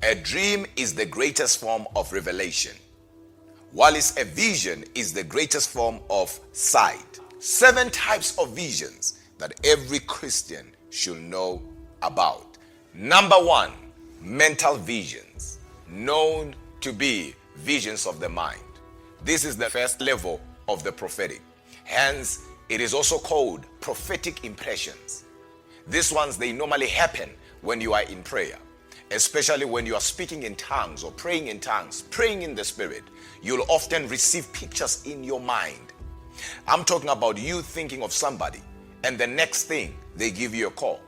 A dream is the greatest form of revelation, while a vision is the greatest form of sight. 7 types of visions that every Christian should know about. Number 1, mental visions, known to be visions of the mind. This is the first level of the prophetic. Hence, it is also called prophetic impressions. These ones, they normally happen when you are in prayer, especially when you are speaking in tongues or praying in tongues, praying in the spirit. You'll often receive pictures in your mind. I'm talking about you thinking of somebody, and the next thing, they give you a call.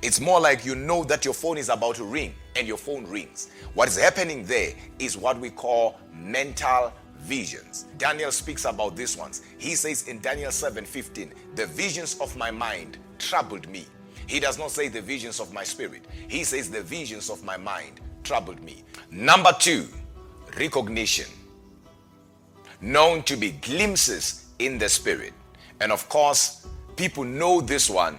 It's more like you know that your phone is about to ring, and your phone rings. What is happening there is what we call mental visions. Daniel speaks about these ones. He says in Daniel 7:15, the visions of my mind troubled me. He does not say the visions of my spirit. He says the visions of my mind troubled me. Number 2, recognition, known to be glimpses in the spirit. And of course, people know this one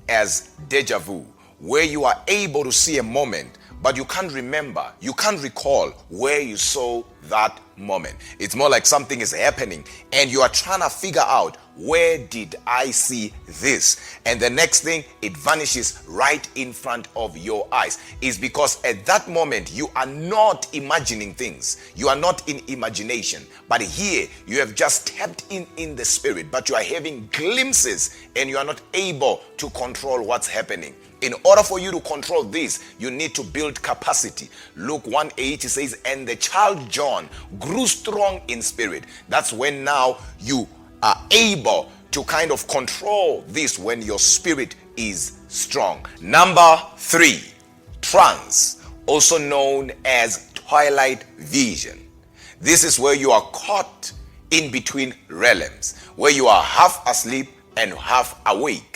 as deja vu, where you are able to see a moment, but you can't remember, you can't recall where you saw that moment. It's more like something is happening and you are trying to figure out, where did I see this? And the next thing, it vanishes right in front of your eyes. Is because at that moment you are not imagining things, you are not in imagination, but here you have just tapped in the spirit, but you are having glimpses and you are not able to control what's happening. In order for you to control this, you need to build capacity. Luke 1:8 says, and the child John grew strong in spirit. That's when now you are able to kind of control this, when your spirit is strong. Number 3, trance, also known as twilight vision. This is where you are caught in between realms, where you are half asleep and half awake.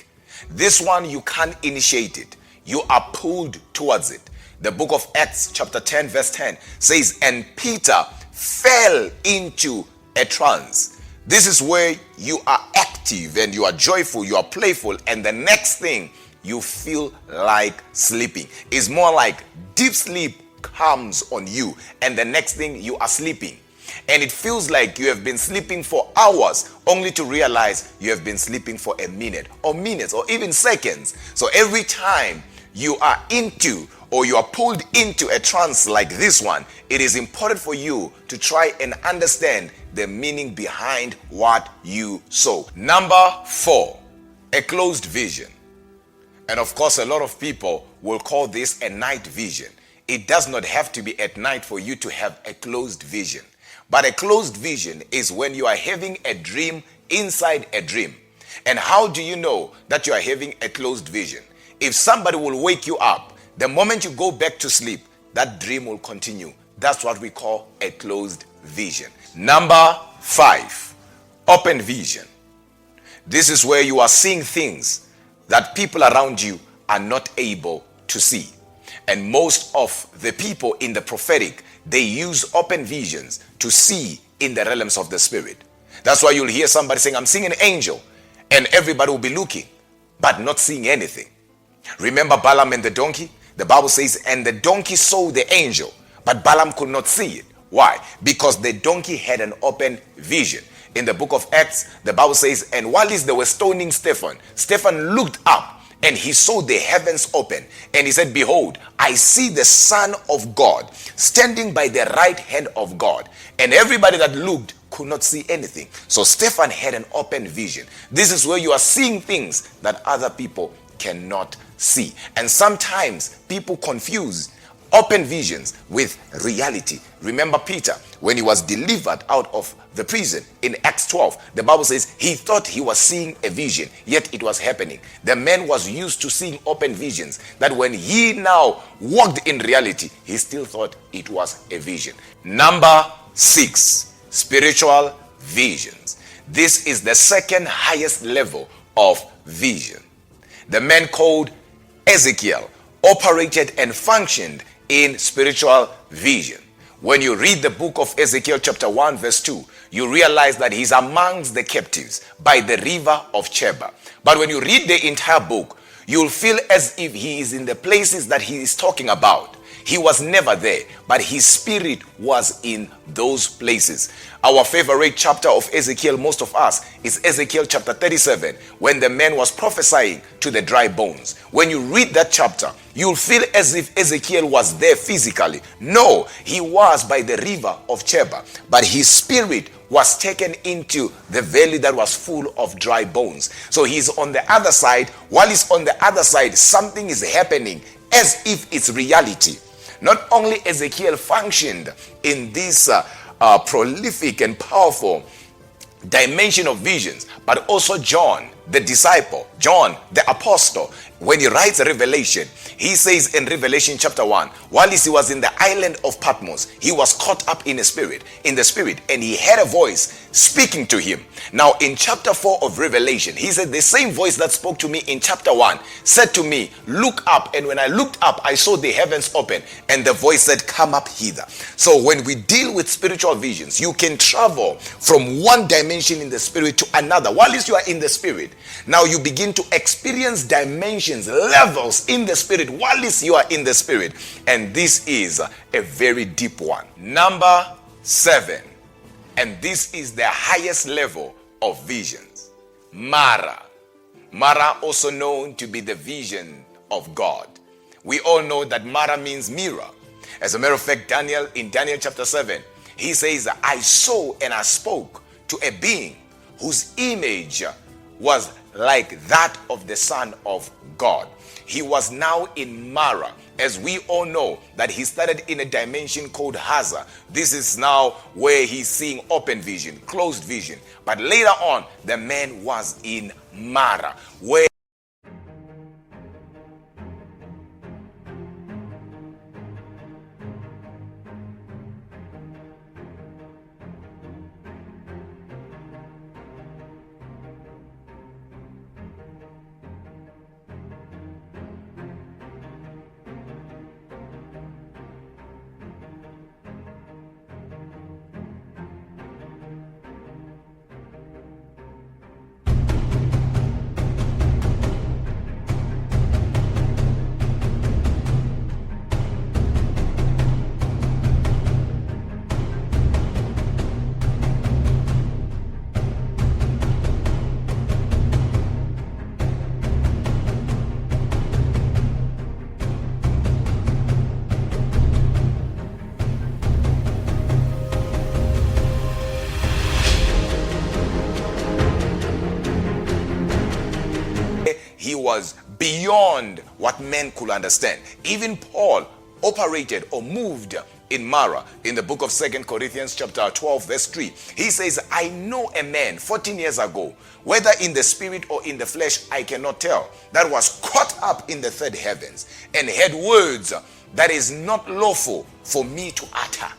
This one, you can't initiate it. You are pulled towards it. The book of Acts chapter 10 verse 10 says, and Peter fell into a trance. This is where you are active and you are joyful, you are playful, and the next thing, you feel like sleeping. It's more like deep sleep comes on you, and the next thing, you are sleeping. And it feels like you have been sleeping for hours, only to realize you have been sleeping for a minute or minutes or even seconds. So every time you are into or you are pulled into a trance like this one, it is important for you to try and understand the meaning behind what you saw. Number 4, a closed vision. And of course, a lot of people will call this a night vision. It does not have to be at night for you to have a closed vision. But a closed vision is when you are having a dream inside a dream. And how do you know that you are having a closed vision? If somebody will wake you up, the moment you go back to sleep, that dream will continue. That's what we call a closed vision. Number 5, open vision. This is where you are seeing things that people around you are not able to see. And most of the people in the prophetic, they use open visions to see in the realms of the spirit. That's why you'll hear somebody saying, I'm seeing an angel, and everybody will be looking, but not seeing anything. Remember Balaam and the donkey? The Bible says, and the donkey saw the angel, but Balaam could not see it. Why? Because the donkey had an open vision. In the book of Acts, the Bible says, and while they were stoning Stephen, Stephen looked up, and he saw the heavens open, and he said, behold, I see the Son of God standing by the right hand of God. And everybody that looked could not see anything. So Stephen had an open vision. This is where you are seeing things that other people cannot see. And sometimes people confuse open visions with reality. Remember Peter, when he was delivered out of the prison in Acts 12, the Bible says he thought he was seeing a vision, yet it was happening. The man was used to seeing open visions, that when he now walked in reality, he still thought it was a vision. Number 6, spiritual visions. This is the second highest level of vision. The man called Ezekiel operated and functioned in spiritual vision. When you read the book of Ezekiel chapter 1 verse 2, you realize that he's amongst the captives by the river of Chebar. But when you read the entire book, you'll feel as if he is in the places that he is talking about. He was never there, but his spirit was in those places. Our favorite chapter of Ezekiel, most of us, is Ezekiel chapter 37, when the man was prophesying to the dry bones. When you read that chapter, you'll feel as if Ezekiel was there physically. No, he was by the river of Chebar, but his spirit was taken into the valley that was full of dry bones. So he's on the other side. While he's on the other side, something is happening as if it's reality. Not only Ezekiel functioned in this prolific and powerful dimension of visions, but also John, the disciple, John, the apostle, when he writes Revelation, he says in Revelation chapter 1, while he was in the island of Patmos, he was caught up in the spirit, and he heard a voice speaking to him. Now in chapter 4 of Revelation, he said the same voice that spoke to me in chapter 1 said to me, look up. And when I looked up, I saw the heavens open, and the voice said, come up hither. So when we deal with spiritual visions, you can travel from one dimension in the spirit to another. While you are in the spirit, now you begin to experience dimensions, levels in the spirit while you are in the spirit. And this is a very deep one. Number 7. And this is the highest level of visions. Mara. Mara, also known to be the vision of God. We all know that Mara means mirror. As a matter of fact, in Daniel chapter 7, he says, I saw and I spoke to a being whose image was like that of the Son of God. He was now in Mara. As we all know that he started in a dimension called Hazar. This is now where he's seeing open vision, closed vision. But later on, the man was in Mara, where he was beyond what men could understand. Even Paul operated or moved in Mara. In the book of 2 Corinthians chapter 12 verse 3, he says, I know a man 14 years ago, whether in the spirit or in the flesh I cannot tell, that was caught up in the third heavens and had words that is not lawful for me to utter.